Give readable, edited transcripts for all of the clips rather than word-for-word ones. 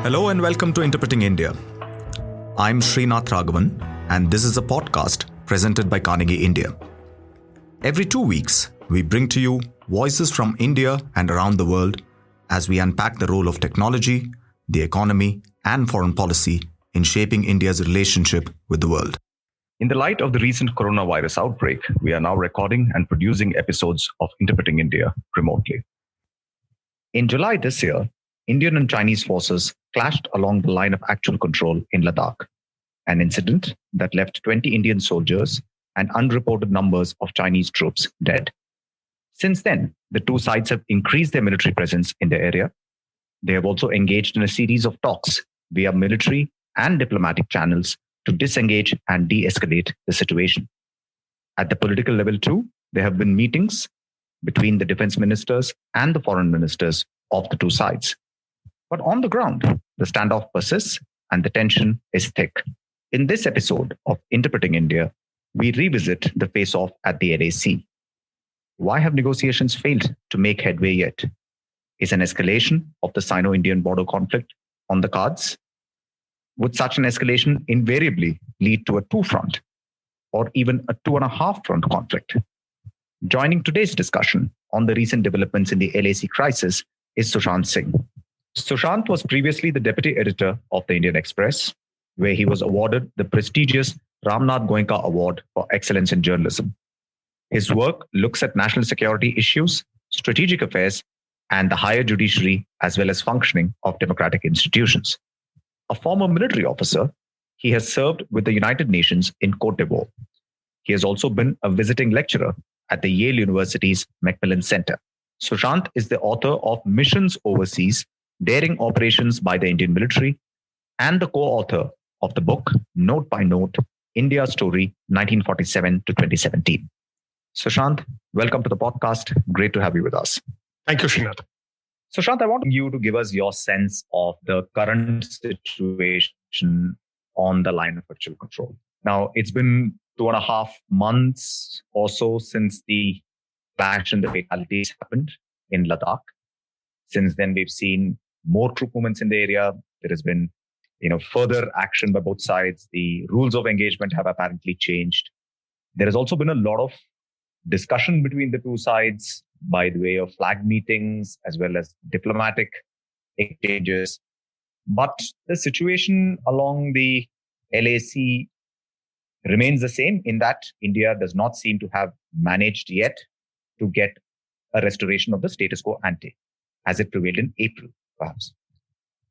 Hello and welcome to Interpreting India. I'm Srinath Raghavan, and this is a podcast presented by Carnegie India. Every 2 weeks, we bring to you voices from India and around the world as we unpack the role of technology, the economy, and foreign policy in shaping India's relationship with the world. In the light of the recent coronavirus outbreak, we are now recording and producing episodes of Interpreting India remotely. In July this year, Indian and Chinese forces clashed along the line of actual control in Ladakh, an incident that left 20 Indian soldiers and unreported numbers of Chinese troops dead. Since then, the two sides have increased their military presence in the area. They have also engaged in a series of talks via military and diplomatic channels to disengage and de-escalate the situation. At the political level too, there have been meetings between the defense ministers and the foreign ministers of the two sides. But on the ground, the standoff persists and the tension is thick. In this episode of Interpreting India, we revisit the face-off at the LAC. Why have negotiations failed to make headway yet? Is an escalation of the Sino-Indian border conflict on the cards? Would such an escalation invariably lead to a two-front or even a 2.5-front conflict? Joining today's discussion on the recent developments in the LAC crisis is Sushant Singh. Sushant was previously the deputy editor of the Indian Express, where he was awarded the prestigious Ramnath Goenka Award for Excellence in Journalism. His work looks at national security issues, strategic affairs, and the higher judiciary, as well as functioning of democratic institutions. A former military officer, he has served with the United Nations in Côte d'Ivoire. He has also been a visiting lecturer at the Yale University's Macmillan Center. Sushant is the author of Missions Overseas, Daring Operations by the Indian Military, and the co-author of the book, Note by Note, India's Story, 1947 to 2017. Sushant, welcome to the podcast. Great to have you with us. Thank you, Srinath. Sushant, I want you to give us your sense of the current situation on the line of actual control. Now, it's been 2.5 months or so since the clash and the fatalities happened in Ladakh. Since then, we've seen more troop movements in the area. There has been, further action by both sides. The rules of engagement have apparently changed. There has also been a lot of discussion between the two sides by the way of flag meetings as well as diplomatic exchanges. But the situation along the LAC remains the same in that India does not seem to have managed yet to get a restoration of the status quo ante as it prevailed in April, perhaps.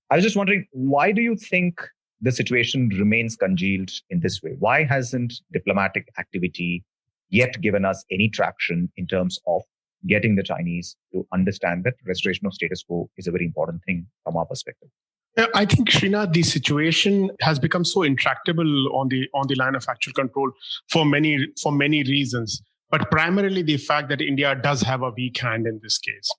I was just wondering, why do you think the situation remains congealed in this way? Why hasn't diplomatic activity yet given us any traction in terms of getting the Chinese to understand that restoration of status quo is a very important thing from our perspective? I think, Srinath, the situation has become so intractable on the line of actual control for many reasons. But primarily the fact that India does have a weak hand in this case.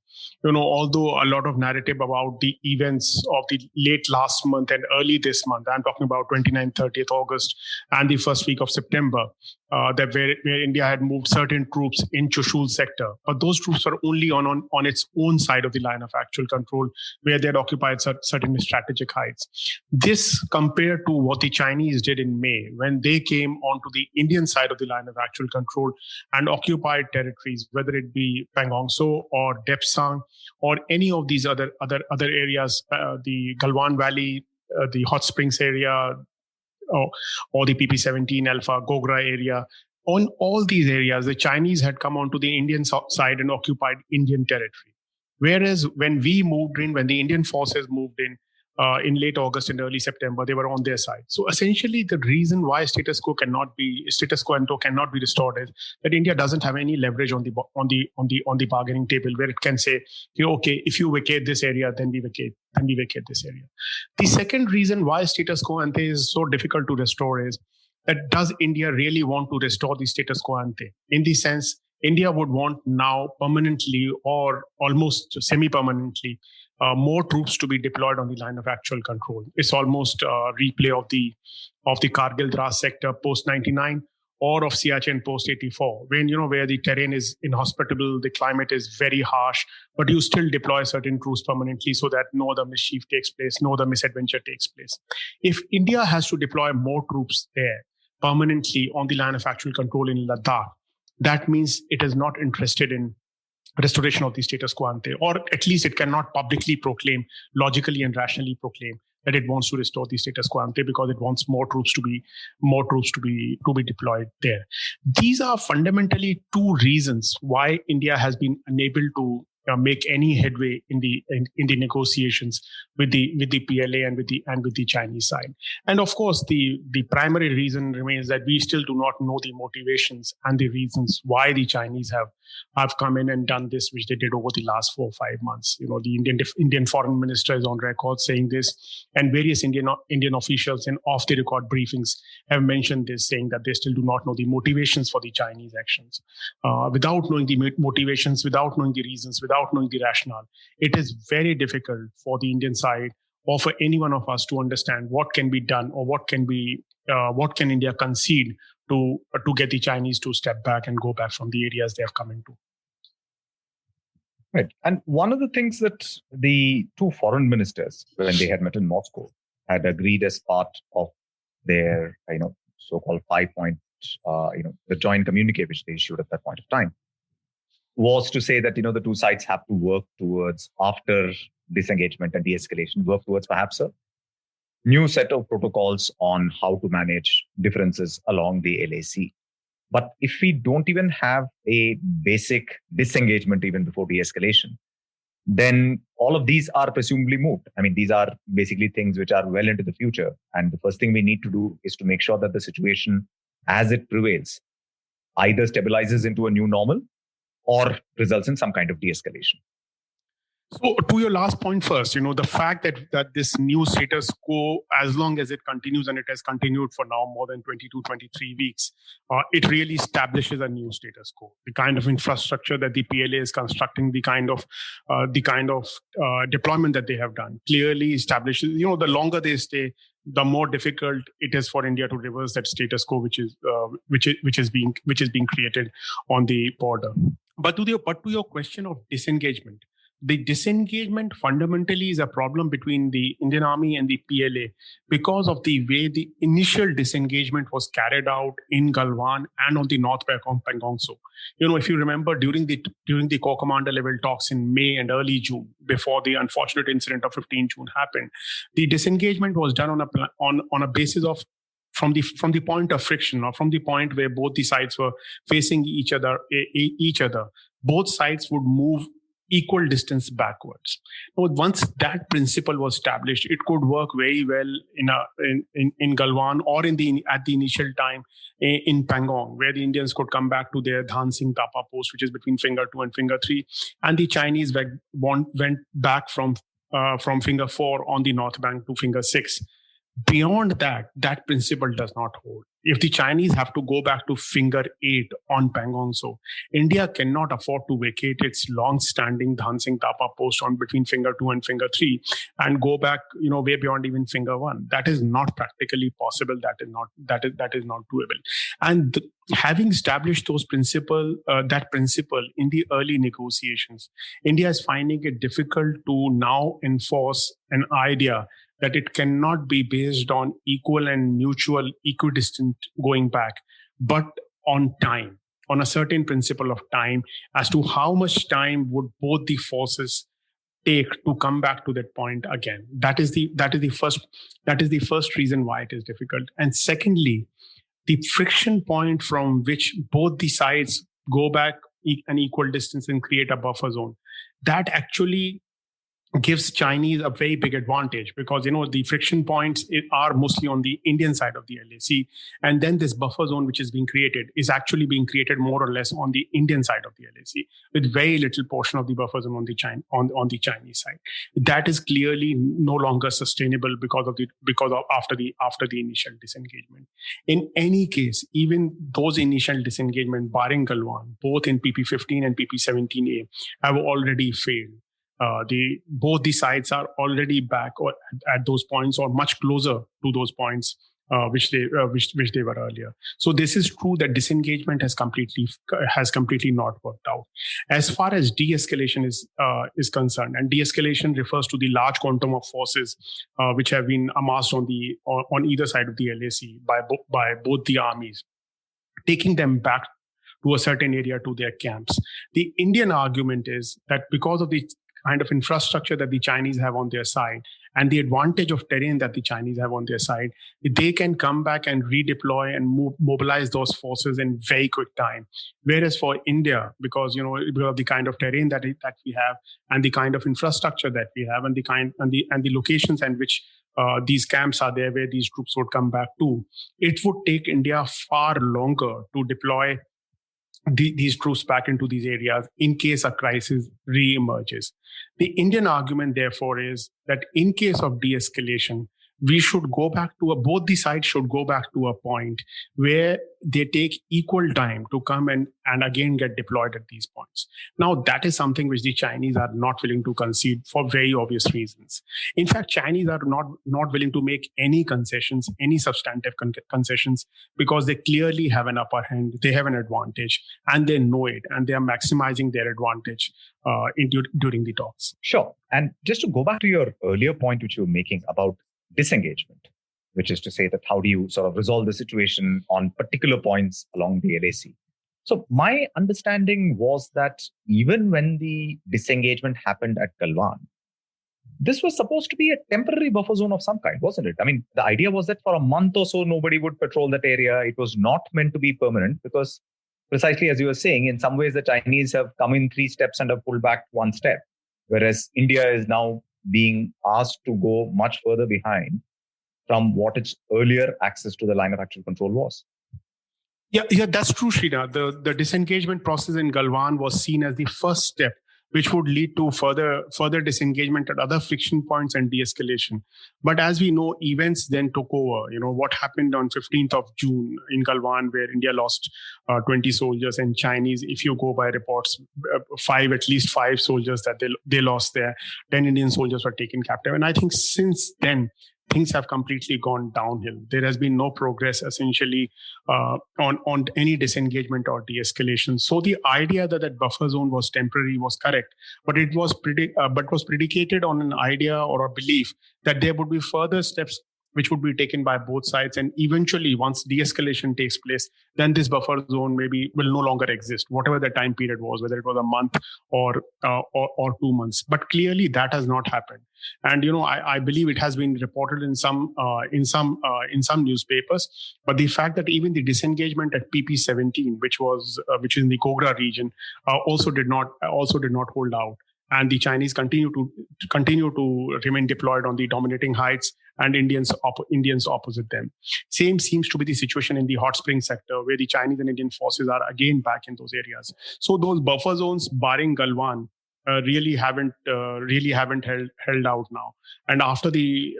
Although a lot of narrative about the events of the late last month and early this month, I'm talking about 29th, 30th August and the first week of September, where India had moved certain troops in Chushul sector. But those troops were only on its own side of the line of actual control, where they had occupied certain strategic heights. This compared to what the Chinese did in May, when they came onto the Indian side of the line of actual control and occupied territories, whether it be Pangong So or Depsang or any of these other areas, the Galwan Valley, the Hot Springs area, or the PP-17 Alpha Gogra area. On all these areas, the Chinese had come onto the Indian side and occupied Indian territory. Whereas when we moved in, when the Indian forces moved in late August and early September, they were on their side. So essentially, the reason why status quo ante cannot be restored is that India doesn't have any leverage on the bargaining table, where it can say, okay, if you vacate this area, then we vacate this area. The second reason why status quo ante is so difficult to restore is that does India really want to restore the status quo ante? In the sense, India would want now permanently or almost semi-permanently more troops to be deployed on the line of actual control. It's almost a replay of the Kargil Dras sector post 99, or of Siachen post 84, when, where the terrain is inhospitable, the climate is very harsh, but you still deploy certain troops permanently so that no other mischief takes place, no other misadventure takes place. If India has to deploy more troops there permanently on the line of actual control in Ladakh, that means it is not interested in restoration of the status quo ante, or at least it cannot publicly proclaim, logically and rationally proclaim that it wants to restore the status quo ante because it wants more troops to be deployed there. These are fundamentally two reasons why India has been unable to make any headway in the negotiations with the PLA and with the Chinese side. And of course, the primary reason remains that we still do not know the motivations and the reasons why the Chinese have come in and done this, which they did over the last 4 or 5 months. The Indian foreign minister is on record saying this, and various Indian officials in off the record briefings have mentioned this, saying that they still do not know the motivations for the Chinese actions. Without knowing the motivations, without knowing the reasons, without knowing the rationale, it is very difficult for the Indian side or for any one of us to understand what can be done or what can India concede to get the Chinese to step back and go back from the areas they have come into. Right. And one of the things that the two foreign ministers, when they had met in Moscow, had agreed as part of their, so-called 5-point, the joint communique which they issued at that point of time, was to say that, the two sides have to work towards, after disengagement and de-escalation, work towards perhaps a new set of protocols on how to manage differences along the LAC. But if we don't even have a basic disengagement even before de-escalation, then all of these are presumably moot. I mean, these are basically things which are well into the future. And the first thing we need to do is to make sure that the situation as it prevails either stabilizes into a new normal or results in some kind of de-escalation. So to your last point first, the fact that this new status quo, as long as it continues, and it has continued for now more than 22, 23 weeks, it really establishes a new status quo. The kind of infrastructure that the PLA is constructing, the kind of deployment that they have done clearly establishes, the longer they stay, the more difficult it is for India to reverse that status quo, which is being created on the border. But to your question of disengagement, the disengagement fundamentally is a problem between the Indian Army and the PLA because of the way the initial disengagement was carried out in Galwan and on the North Pangong Tso. If you remember, during the Corps Commander level talks in May and early June, before the unfortunate incident of 15 June happened, the disengagement was done on a basis of from the point of friction, or from the point where both the sides were facing each other. Both sides would move equal distance backwards. Now, once that principle was established, it could work very well in Galwan or at the initial time in Pangong, where the Indians could come back to their Dhan Singh Tapa post, which is between finger 2 and finger 3, and the Chinese went back from finger 4 on the north bank to finger 6. Beyond that principle does not hold. If the Chinese have to go back to finger 8 on Pangong Tso, India cannot afford to vacate its long-standing Dhan Singh Tapa post on between finger 2 and finger 3 and go back, way beyond even finger 1. That is not practically possible. That is not doable. And having established that principle in the early negotiations, India is finding it difficult to now enforce an idea that it cannot be based on equal and mutual equidistant going back, but on time, on a certain principle of time, as to how much time would both the forces take to come back to that point again. That is the first reason why it is difficult. And secondly, the friction point from which both the sides go back an equal distance and create a buffer zone, that actually gives Chinese a very big advantage, because the friction points are mostly on the Indian side of the LAC, and then this buffer zone which is being created is actually being created more or less on the Indian side of the LAC, with very little portion of the buffer zone on the Chinese side. That is clearly no longer sustainable because of after the initial disengagement. In any case, even those initial disengagement, barring Galwan, both in PP15 and PP17A, have already failed. Both the sides are already back or at those points, or much closer to those points which they were earlier. So this is true that disengagement has completely not worked out. As far as de-escalation is concerned, and de-escalation refers to the large quantum of forces which have been amassed on either side of the LAC by both the armies, taking them back to a certain area to their camps. The Indian argument is that because of the kind of infrastructure that the Chinese have on their side and the advantage of terrain that the Chinese have on their side, they can come back and redeploy and mobilize those forces in very quick time. Whereas for India, because of the kind of terrain that we have and the kind of infrastructure that we have and the locations in which these camps are there where these troops would come back to, it would take India far longer to deploy these troops back into these areas in case a crisis re-emerges. The Indian argument, therefore, is that in case of de-escalation, we should go back to both the sides should go back to a point where they take equal time to come and again get deployed at these points. Now, that is something which the Chinese are not willing to concede for very obvious reasons. In fact, Chinese are not willing to make any concessions, any substantive concessions, because they clearly have an upper hand, they have an advantage, and they know it, and they are maximizing their advantage during the talks. Sure. And just to go back to your earlier point, which you were making about disengagement, which is to say that how do you sort of resolve the situation on particular points along the LAC? So my understanding was that even when the disengagement happened at Galwan, this was supposed to be a temporary buffer zone of some kind, wasn't it? I mean, the idea was that for a month or so, nobody would patrol that area. It was not meant to be permanent because precisely as you were saying, in some ways, the Chinese have come in 3 steps and have pulled back 1 step, whereas India is now being asked to go much further behind from what its earlier access to the line of actual control was. Yeah, that's true, Srinath. The disengagement process in Galwan was seen as the first step, which would lead to further disengagement at other friction points and de-escalation. But as we know, events then took over. What happened on 15th of June in Galwan, where India lost 20 soldiers, and Chinese, if you go by reports, at least five soldiers that they lost there. 10 Indian soldiers were taken captive. And I think since then, things have completely gone downhill. There has been no progress essentially on any disengagement or de-escalation. So the idea that buffer zone was temporary was correct, but it was predicated on an idea or a belief that there would be further steps which would be taken by both sides. And eventually, once de-escalation takes place, then this buffer zone maybe will no longer exist, whatever the time period was, whether it was a month or 2 months. But clearly, that has not happened. And I believe it has been reported in some newspapers. But the fact that even the disengagement at PP-17, which is in the Kogra region, also did not hold out. And the Chinese continue to remain deployed on the dominating heights, and Indians opposite them. Same seems to be the situation in the hot spring sector, where the Chinese and Indian forces are again back in those areas. So those buffer zones, barring Galwan, really haven't held out now. And after the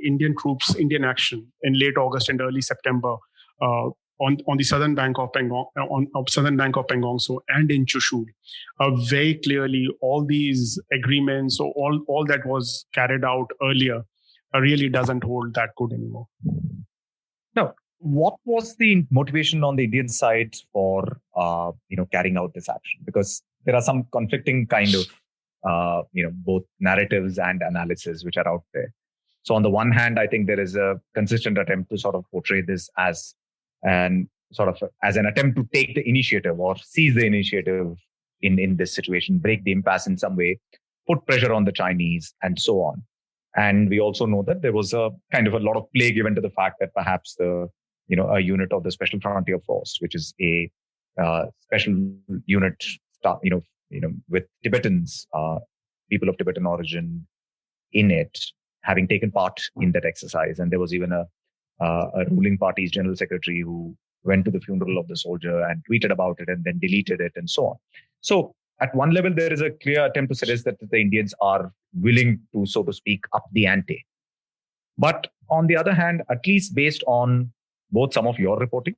Indian action in late August and early September, on the southern bank of Pangong, so and in Chushul, very clearly all these agreements, so all that was carried out earlier, really doesn't hold that good anymore. Now, what was the motivation on the Indian side for carrying out this action? Because there are some conflicting kind of both narratives and analysis which are out there. So on the one hand, I think there is a consistent attempt to sort of portray this as an attempt to take the initiative or seize the initiative in this situation, break the impasse in some way, put pressure on the Chinese, and so on. And we also know that there was a kind of a lot of play given to the fact that perhaps a unit of the Special Frontier Force, which is a special unit, with Tibetans, people of Tibetan origin in it, having taken part in that exercise. And there was even a ruling party's general secretary who went to the funeral of the soldier and tweeted about it and then deleted it and so on. So at one level, there is a clear attempt to suggest that the Indians are willing to, so to speak, up the ante. But on the other hand, at least based on both some of your reporting,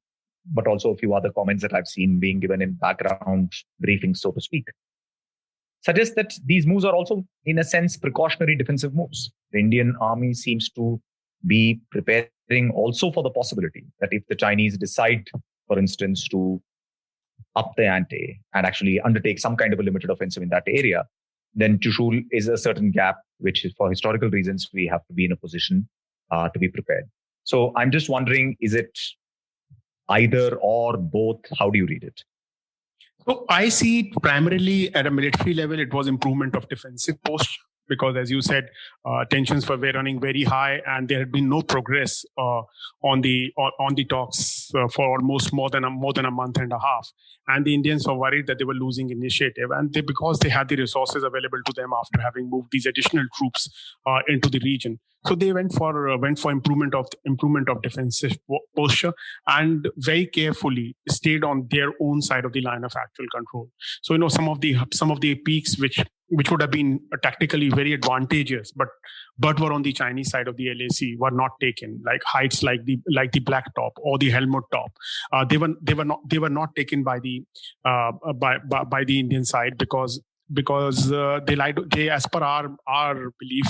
but also a few other comments that I've seen being given in background briefings, so to speak, suggests that these moves are also, in a sense, precautionary defensive moves. The Indian army seems to be preparing also for the possibility that if the Chinese decide, for instance, to up the ante and actually undertake some kind of a limited offensive in that area, then Chushul is a certain gap, which is for historical reasons, we have to be in a position to be prepared. So I'm just wondering, is it either or both? How do you read it? So I see it primarily at a military level. It was improvement of defensive posture because, as you said, tensions were running very high, and there had been no progress on the talks for almost more than a month and a half. And the Indians were worried that they were losing initiative, and because they had the resources available to them after having moved these additional troops into the region. So they went for improvement of defensive posture and very carefully stayed on their own side of the line of actual control. So some of the peaks which would have been tactically very advantageous, but were on the Chinese side of the LAC were not taken, like heights like the Black Top or the Helmut Top. They were not taken by the Indian side because they, as per our belief,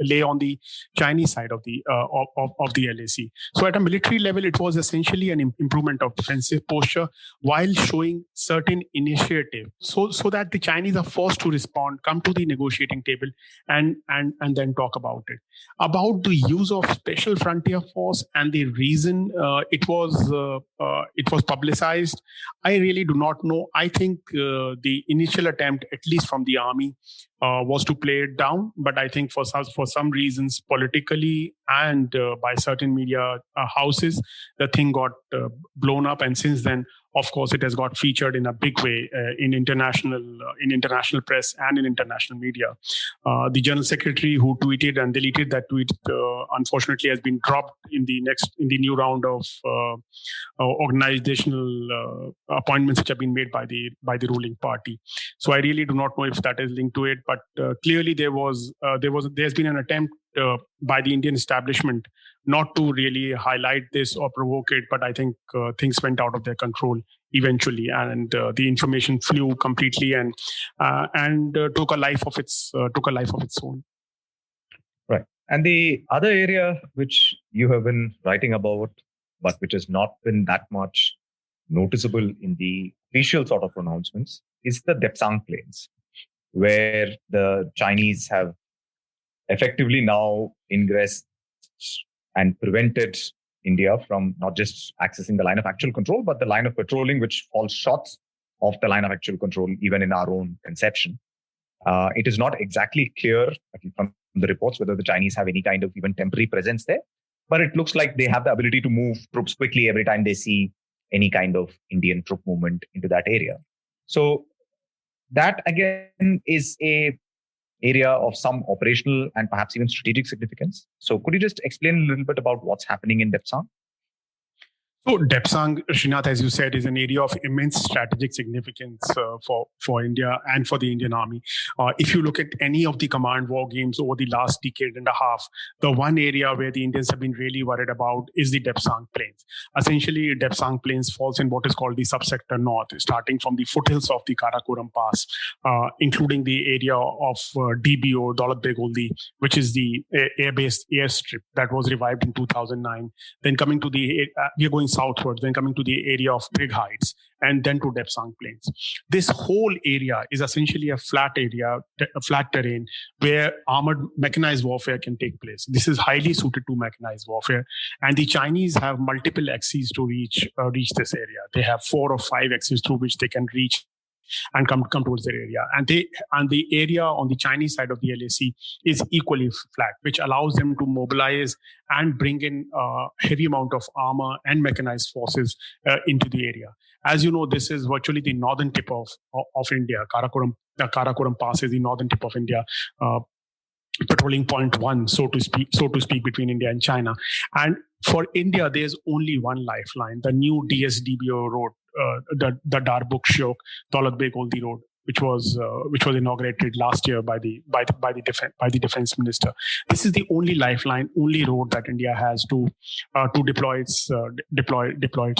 lay on the Chinese side of the LAC. So at a military level, it was essentially an improvement of defensive posture while showing certain initiative, so that the Chinese are forced to respond, come to the negotiating table, and then talk about it. About the use of special frontier force and the reason it was publicized, I really do not know. I think the initial attempt, at least from the army, was to play it down. But I think for some reasons, politically and by certain media houses, the thing got blown up. And since then, of course, it has got featured in a big way in international press and in international media. The General Secretary who tweeted and deleted that tweet, unfortunately, has been dropped in the new round of organizational appointments which have been made by the ruling party. So I really do not know if that is linked to it, but clearly there's been an attempt by the Indian establishment not to really highlight this or provoke it, but I think things went out of their control eventually, and the information flew completely and took a life of its own. Right. And the other area which you have been writing about, but which has not been that much noticeable in the official sort of pronouncements, is the Depsang Plains, where the Chinese have effectively now ingressed and prevented India from not just accessing the line of actual control, but the line of patrolling, which falls short of the line of actual control, even in our own conception. It is not exactly clear from the reports whether the Chinese have any kind of even temporary presence there, but it looks like they have the ability to move troops quickly every time they see any kind of Indian troop movement into that area. So that again is a area of some operational and perhaps even strategic significance. So could you just explain a little bit about what's happening in Depsang? So Depsang, Srinath, as you said, is an area of immense strategic significance for India and for the Indian Army. If you look at any of the command war games over the last decade and a half, the one area where the Indians have been really worried about is the Depsang Plains. Essentially, Depsang Plains falls in what is called the subsector north, starting from the foothills of the Karakoram Pass, including the area of DBO, Daulat Beg Oldi, which is the air-based airstrip that was revived in 2009. Then coming to we are going southwards, then coming to the area of Brig Heights, and then to Depsang Plains. This whole area is essentially a flat area, a flat terrain where armored mechanized warfare can take place. This is highly suited to mechanized warfare, and the Chinese have multiple axes to reach this area. They have 4 or 5 axes through which they can reach and come towards their area. And the area on the Chinese side of the LAC is equally flat, which allows them to mobilize and bring in a heavy amount of armor and mechanized forces into the area. As you know, this is virtually the northern tip of India. The Karakoram Pass is the northern tip of India. Patrolling point 1, so to speak, between India and China. And for India, there's only one lifeline: the new DSDBO road, the Darbuk Shiok Daulat Beg Oldi road, which was inaugurated last year by the defense minister. This is the only lifeline, only road that India has to deploy its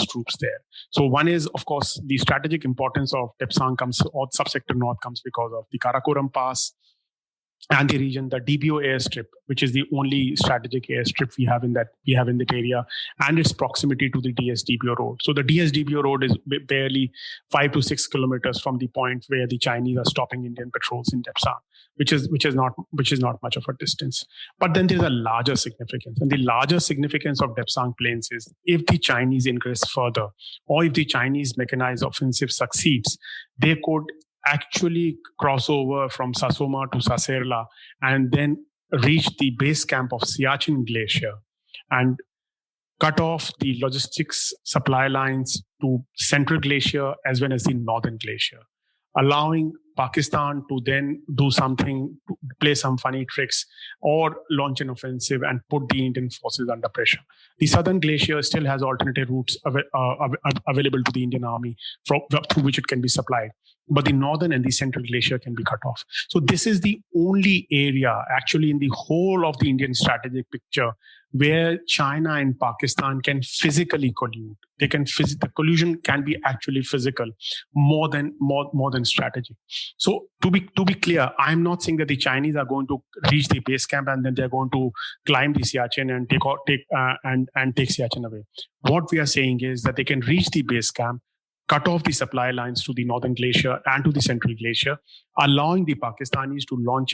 troops there. So one is, of course, the strategic importance of Depsang comes, or subsector north comes, because of the Karakoram Pass, and the region, the DBO airstrip, which is the only strategic airstrip we have in that area, and its proximity to the DSDBO road. So the DSDBO road is barely 5 to 6 kilometers from the point where the Chinese are stopping Indian patrols in Depsang, which is not much of a distance. But then there's a larger significance, and the larger significance of Depsang Plains is if the Chinese ingress further, or if the Chinese mechanized offensive succeeds, they could actually cross over from Sasoma to Saserla and then reach the base camp of Siachen Glacier and cut off the logistics supply lines to Central Glacier as well as the Northern Glacier, allowing Pakistan to then do something, to play some funny tricks, or launch an offensive and put the Indian forces under pressure. The Southern Glacier still has alternative routes available to the Indian Army through which it can be supplied. But the Northern and the Central Glacier can be cut off. So this is the only area actually in the whole of the Indian strategic picture where China and Pakistan can physically collude. The collusion can be actually physical more than strategy. So to be clear, I'm not saying that the Chinese are going to reach the base camp and then they're going to climb the Siachen and take Siachen away. What we are saying is that they can reach the base camp, cut off the supply lines to the Northern Glacier and to the Central Glacier, allowing the Pakistanis to launch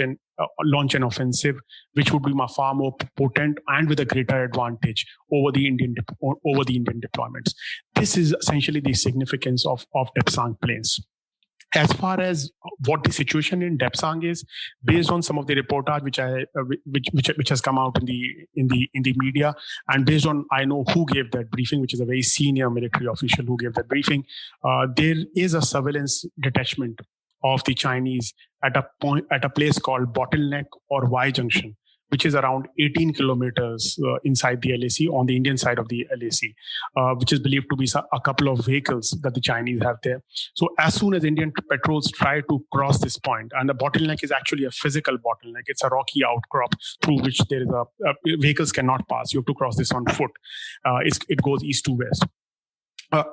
an offensive, which would be far more potent and with a greater advantage over the Indian deployments. This is essentially the significance of Depsang Plains. As far as what the situation in Depsang is, based on some of the reportage which has come out in the media, and based on I know who gave that briefing, which is a very senior military official who gave that briefing, there is a surveillance detachment of the Chinese at a place called Bottleneck or Y Junction, which is around 18 kilometers inside the LAC, on the Indian side of the LAC, which is believed to be a couple of vehicles that the Chinese have there. So as soon as Indian patrols try to cross this point, and the bottleneck is actually a physical bottleneck, it's a rocky outcrop through which there is vehicles cannot pass. You have to cross this on foot. It goes east to west.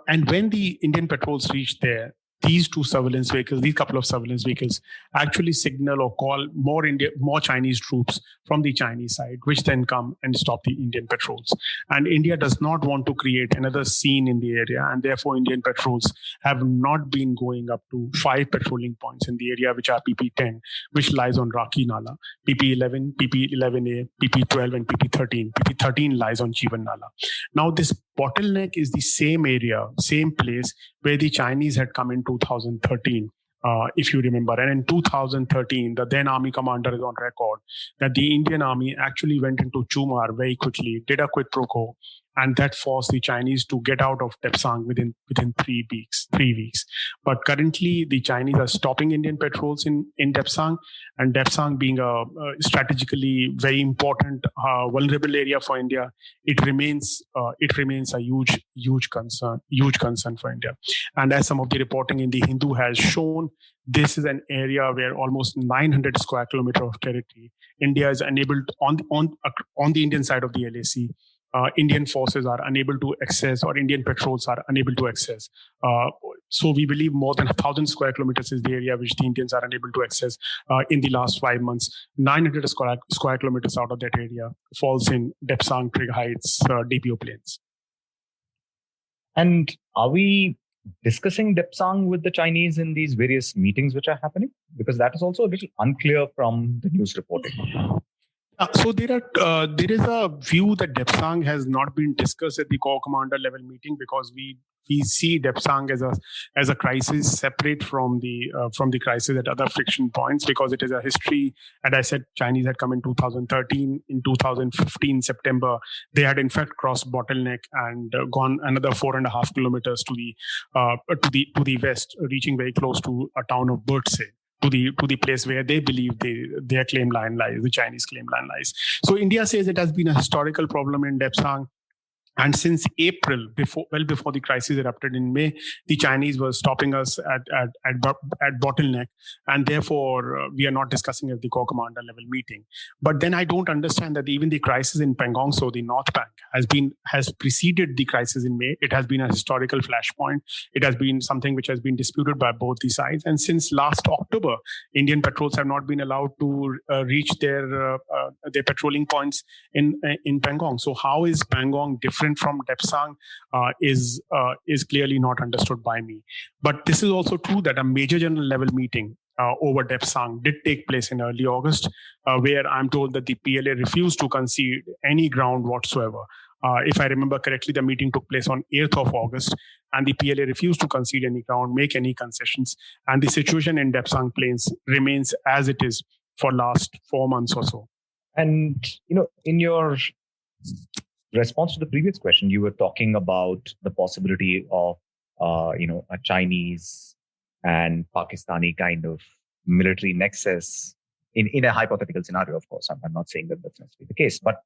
And when the Indian patrols reach there, these couple of surveillance vehicles actually signal or call more Chinese troops from the Chinese side, which then come and stop the Indian patrols. And India does not want to create another scene in the area, and therefore Indian patrols have not been going up to 5 patrolling points in the area, which are PP10, which lies on Raki Nala, PP11, PP11A, PP12, and PP13. PP13 lies on Jeevan Nala. Now, this bottleneck is the same area, same place where the Chinese had come in 2013, if you remember. And in 2013, the then army commander is on record that the Indian army actually went into Chumar very quickly, did a quid pro quo, and that forced the Chinese to get out of Depsang within 3 weeks. But currently, the Chinese are stopping Indian patrols in Depsang, and Depsang being a strategically very important, vulnerable area for India, it remains a huge concern for India. And as some of the reporting in the Hindu has shown, this is an area where almost 900 square kilometers of territory India is unable to, on the Indian side of the LAC. Indian forces are unable to access, or Indian patrols are unable to access. So we believe more than 1,000 square kilometers is the area which the Indians are unable to access in the last 5 months. 900 square kilometers out of that area falls in Depsang, Trig Heights, DPO plains. And are we discussing Depsang with the Chinese in these various meetings which are happening? Because that is also a little unclear from the news reporting. So there is a view that Depsang has not been discussed at the corps commander level meeting, because we see Depsang as a crisis separate from the crisis at other friction points, because it is a history. And I said Chinese had come in 2013. In 2015 September, they had in fact crossed bottleneck and gone another 4.5 kilometers to the west, reaching very close to a town of Birdsey. To the place where they believe their claim line lies, the Chinese claim line lies. So India says it has been a historical problem in Depsang. And since April, well before the crisis erupted in May, the Chinese were stopping us at bottleneck, and therefore we are not discussing at the core commander level meeting. But then I don't understand that even the crisis in Pangong, so the North Bank, has preceded the crisis in May. It has been a historical flashpoint. It has been something which has been disputed by both the sides. And since last October, Indian patrols have not been allowed to reach their patrolling points in Pangong. So how is Pangong different from Depsang is clearly not understood by me. But this is also true that a major general level meeting over Depsang did take place in early August, where I'm told that the PLA refused to concede any ground whatsoever. If I remember correctly, the meeting took place on 8th of August, and the PLA refused to concede any ground, make any concessions, and the situation in Depsang Plains remains as it is for last 4 months or so. And, in your response to the previous question, you were talking about the possibility of, a Chinese and Pakistani kind of military nexus in a hypothetical scenario. Of course, I'm not saying that that's necessarily the case, but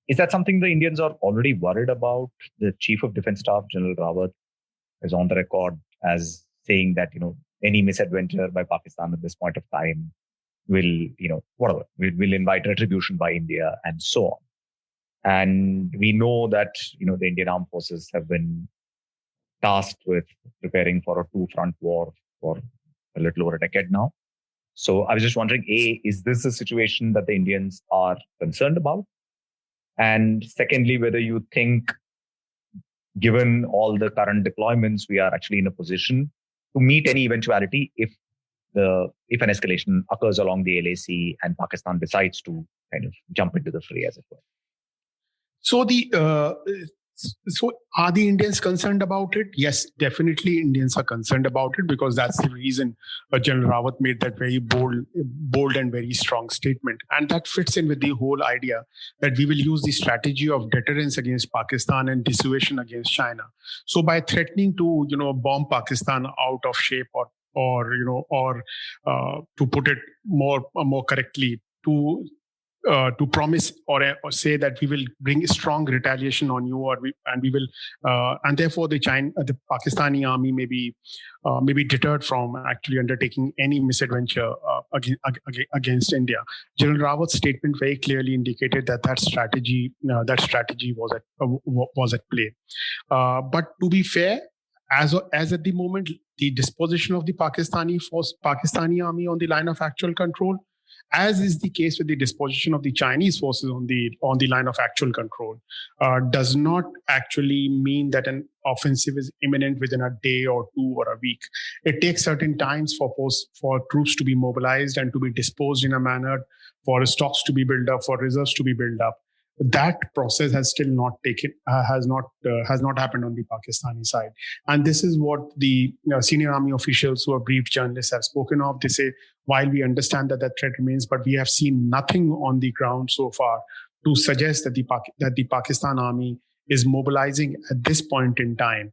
is that something the Indians are already worried about? The Chief of Defense Staff, General Rawat, is on the record as saying that, any misadventure by Pakistan at this point of time will, will invite retribution by India and so on. And we know that, the Indian armed forces have been tasked with preparing for a two-front war for a little over a decade now. So I was just wondering, A, is this a situation that the Indians are concerned about? And secondly, whether you think, given all the current deployments, we are actually in a position to meet any eventuality if an escalation occurs along the LAC and Pakistan decides to kind of jump into the fray, as it were. So so are the Indians concerned about it? Yes, definitely Indians are concerned about it, because that's the reason General Rawat made that very bold and very strong statement. And that fits in with the whole idea that we will use the strategy of deterrence against Pakistan and dissuasion against China. So by threatening to, bomb Pakistan out of shape, or to put it more correctly, to promise or say that we will bring strong retaliation on you, and therefore the Pakistani army may be deterred from actually undertaking any misadventure against India. General Rawat's statement very clearly indicated that strategy was at play. But to be fair, as at the moment, the disposition of the Pakistani army on the line of actual control, as is the case with the disposition of the Chinese forces on the line of actual control, does not actually mean that an offensive is imminent within a day or two or a week. It takes certain times for troops to be mobilized and to be disposed in a manner, for stocks to be built up, for reserves to be built up. That process has still not has not happened on the Pakistani side. And this is what the senior army officials who have briefed journalists have spoken of. They say, while we understand that threat remains, but we have seen nothing on the ground so far to suggest that the Pakistan army is mobilizing at this point in time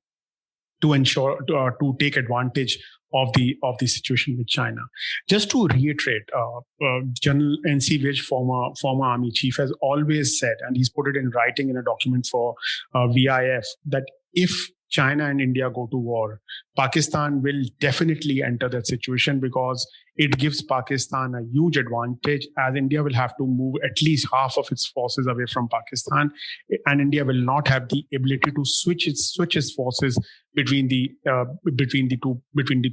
to ensure to take advantage of the situation with China. Just to reiterate, General N.C. Vij, former army chief, has always said, and he's put it in writing in a document for VIF, that if China and India go to war, Pakistan will definitely enter that situation, because it gives Pakistan a huge advantage, as India will have to move at least half of its forces away from Pakistan, and India will not have the ability to switch its forces between the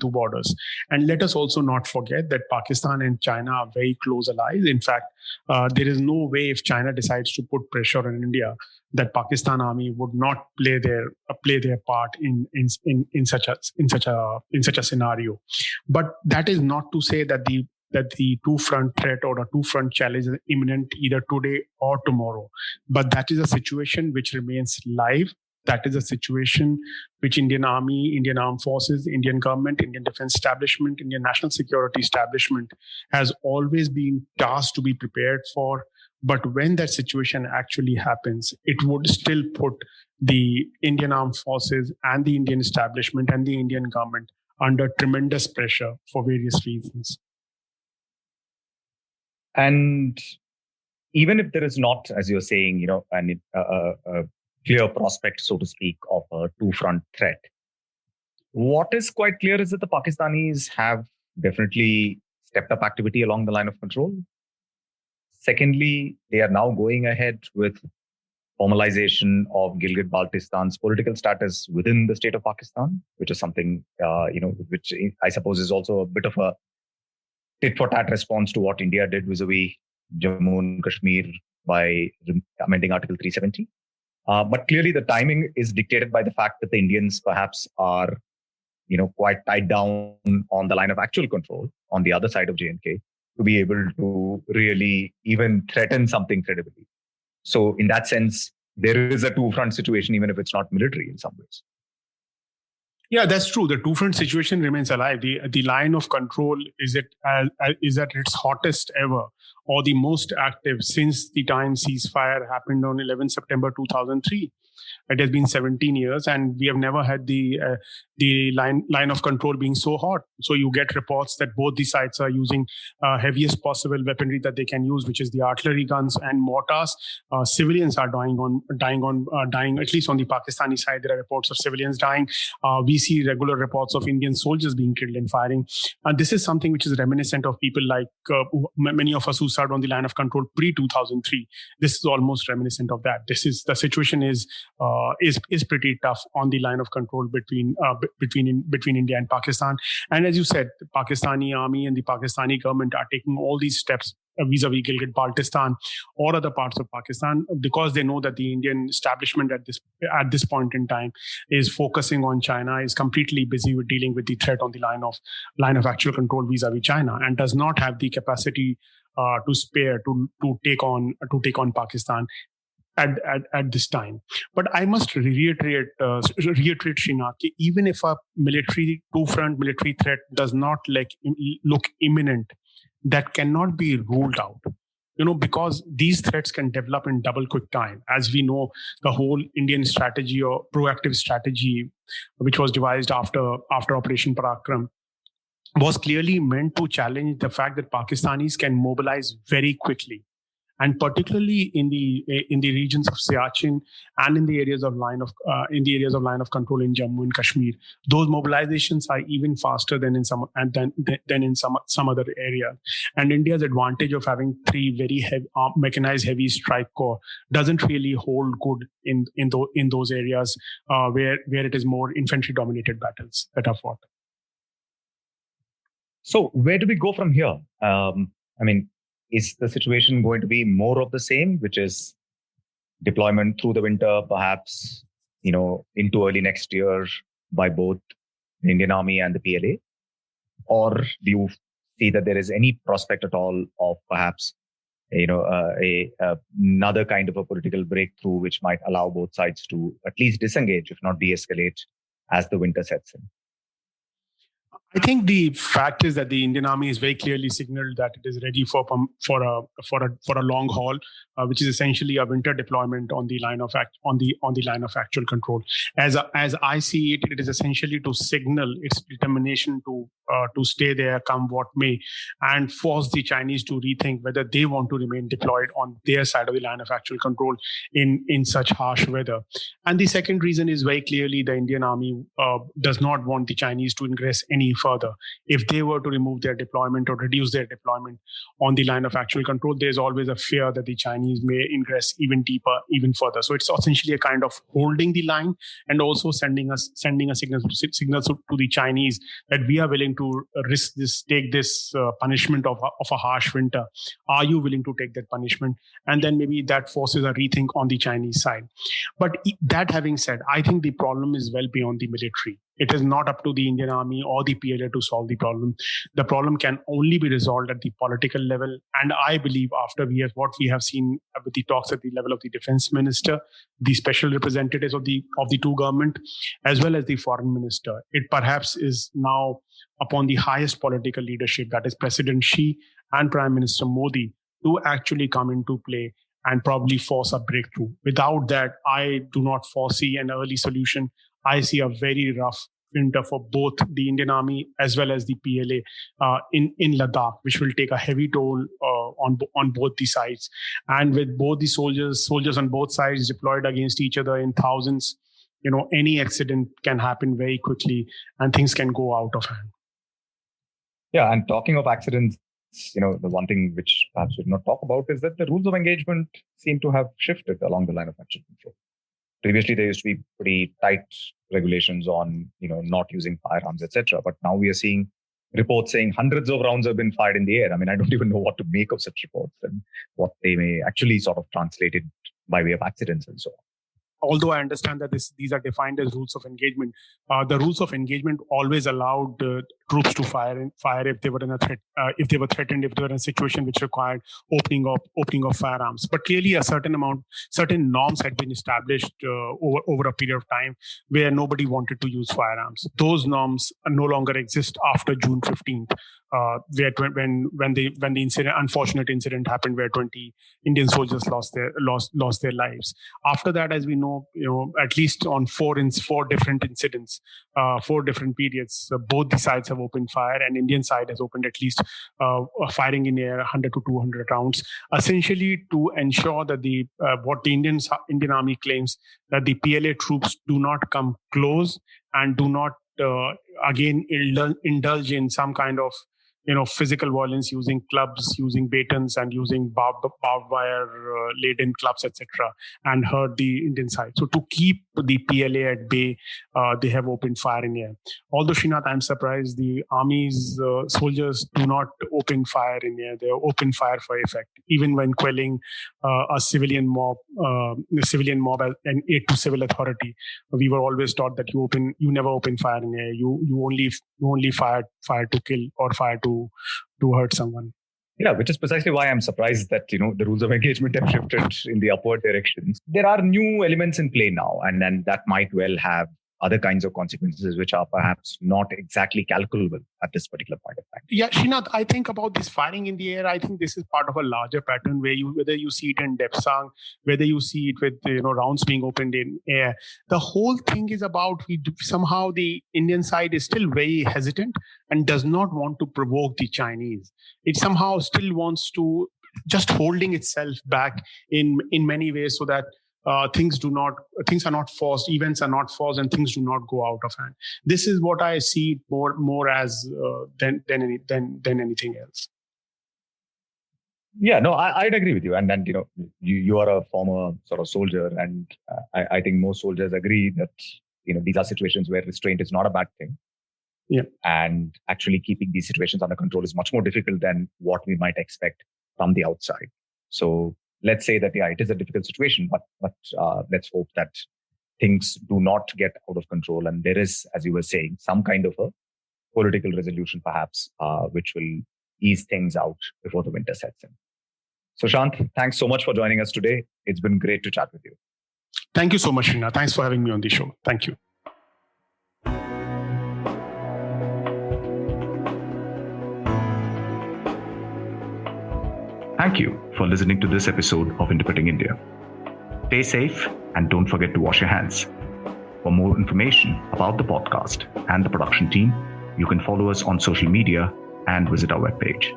two borders. And let us also not forget that Pakistan and China are very close allies. In fact, there is no way, if China decides to put pressure on India, that Pakistan army would not play their part in such a scenario. But that is not to say that the two-front threat or a two-front challenge is imminent either today or tomorrow. But that is a situation which remains live. That is a situation which Indian Army, Indian Armed Forces, Indian government, Indian Defense Establishment, Indian National Security Establishment has always been tasked to be prepared for. But when that situation actually happens, it would still put the Indian Armed Forces and the Indian establishment and the Indian government under tremendous pressure for various reasons. And even if there is not, as you're saying, a clear prospect, so to speak, of a two-front threat, what is quite clear is that the Pakistanis have definitely stepped up activity along the line of control. Secondly, they are now going ahead with formalization of Gilgit-Baltistan's political status within the state of Pakistan, which is something, which I suppose is also a bit of a tit-for-tat response to what India did vis-a-vis Jammu and Kashmir by amending Article 370. But clearly the timing is dictated by the fact that the Indians perhaps are, quite tied down on the line of actual control on the other side of J&K to be able to really even threaten something credibly. So in that sense, there is a two-front situation, even if it's not military in some ways. Yeah, that's true. The two-front situation remains alive. The line of control is at its hottest ever, or the most active since the time ceasefire happened on 11 September 2003. It has been 17 years, and we have never had the line of control being so hot. So you get reports that both the sides are using heaviest possible weaponry that they can use, which is the artillery guns and mortars. Civilians are dying. At least on the Pakistani side, there are reports of civilians dying. We see regular reports of Indian soldiers being killed in firing. And this is something which is reminiscent of people like many of us who started on the line of control pre-2003. This is almost reminiscent of that. The situation is pretty tough on the line of control between India and Pakistan. And as you said, the Pakistani army and the Pakistani government are taking all these steps vis-a-vis Gilgit-Baltistan or other parts of Pakistan, because they know that the Indian establishment at this point in time is focusing on China, is completely busy with dealing with the threat on the line of actual control vis-a-vis China, and does not have the capacity to spare to take on Pakistan at this time. But I must reiterate, Srinath, even if a two-front military threat does not look imminent, that cannot be ruled out. Because these threats can develop in double quick time. As we know, the whole Indian strategy or proactive strategy, which was devised after Operation Parakram, was clearly meant to challenge the fact that Pakistanis can mobilize very quickly. And particularly in the regions of Siachen and in the areas of line of control in Jammu and Kashmir, those mobilizations are even faster than in some other area. And India's advantage of having three very heavy, mechanized heavy strike corps doesn't really hold good in those areas where it is more infantry dominated battles that are fought. So where do we go from here? Is the situation going to be more of the same, which is deployment through the winter, perhaps, into early next year by both the Indian Army and the PLA? Or do you see that there is any prospect at all of perhaps, another kind of a political breakthrough, which might allow both sides to at least disengage, if not de-escalate, as the winter sets in? I think the fact is that the Indian Army is very clearly signaled that it is ready for a long haul, which is essentially a winter deployment on the line of actual control. As I see it, it is essentially to signal its determination to stay there, come what may, and force the Chinese to rethink whether they want to remain deployed on their side of the line of actual control in such harsh weather. And the second reason is very clearly the Indian Army does not want the Chinese to ingress any further. If they were to remove their deployment or reduce their deployment on the line of actual control, there's always a fear that the Chinese may ingress even deeper, even further. So it's essentially a kind of holding the line and also sending a signal to the Chinese that we are willing to take this punishment of a harsh winter. Are you willing to take that punishment? And then maybe that forces a rethink on the Chinese side. But that having said, I think the problem is well beyond the military. It is not up to the Indian Army or the PLA to solve the problem. The problem can only be resolved at the political level. And I believe after what we have seen with the talks at the level of the defense minister, the special representatives of the two government, as well as the foreign minister, it perhaps is now upon the highest political leadership, that is President Xi and Prime Minister Modi, to actually come into play and probably force a breakthrough. Without that, I do not foresee an early solution. I see a very rough winter for both the Indian Army as well as the PLA in Ladakh, which will take a heavy toll on both the sides. And with both the soldiers on both sides deployed against each other in thousands, any accident can happen very quickly and things can go out of hand. Yeah, and talking of accidents, the one thing which perhaps we did not talk about is that the rules of engagement seem to have shifted along the line of actual control. Previously, there used to be pretty tight regulations on, not using firearms, etc. But now we are seeing reports saying hundreds of rounds have been fired in the air. I mean, I don't even know what to make of such reports and what they may actually sort of translate it by way of accidents and so on. Although I understand that these are defined as rules of engagement, the rules of engagement always allowed troops to fire if they were in a threat, if they were threatened, if they were in a situation which required opening of firearms. But clearly, certain norms had been established over a period of time where nobody wanted to use firearms. Those norms no longer exist after June 15th, when the unfortunate incident happened where 20 Indian soldiers lost their lives. After that, as we know, at least on four different incidents, 4 different periods, both the sides have opened fire, and Indian side has opened at least firing in air 100 to 200 rounds, essentially to ensure that what the Indian Army claims, that the PLA troops do not come close and do not again indulge in some kind of physical violence using clubs, using batons, and using barbed wire laden clubs, etc., and hurt the Indian side. So to keep the PLA at bay, they have opened fire in air. Although, Srinath, I'm surprised the Army's soldiers do not open fire in air. They open fire for effect, even when quelling a civilian mob and aid to civil authority. We were always taught that you never open fire in air. You only fire to kill or fire to hurt someone. Yeah, which is precisely why I'm surprised that, the rules of engagement have shifted in the upward directions. There are new elements in play now, and then that might well have other kinds of consequences which are perhaps not exactly calculable at this particular point of time. Yeah, Srinath, I think about this firing in the air, I think this is part of a larger pattern whether you see it in Depsang, whether you see it with rounds being opened in air. The whole thing is about somehow the Indian side is still very hesitant and does not want to provoke the Chinese. It somehow still wants to just holding itself back in many ways so that things are not forced, events are not forced, and things do not go out of hand. This is what I see more as than anything else. Yeah, no, I'd agree with you. And then, you are a former sort of soldier, and I think most soldiers agree that, these are situations where restraint is not a bad thing. Yeah. And actually keeping these situations under control is much more difficult than what we might expect from the outside. So let's say that, it is a difficult situation, but let's hope that things do not get out of control. And there is, as you were saying, some kind of a political resolution, perhaps, which will ease things out before the winter sets in. Sushant, thanks so much for joining us today. It's been great to chat with you. Thank you so much, Rina. Thanks for having me on the show. Thank you. Thank you for listening to this episode of Interpreting India. Stay safe and don't forget to wash your hands. For more information about the podcast and the production team, you can follow us on social media and visit our webpage.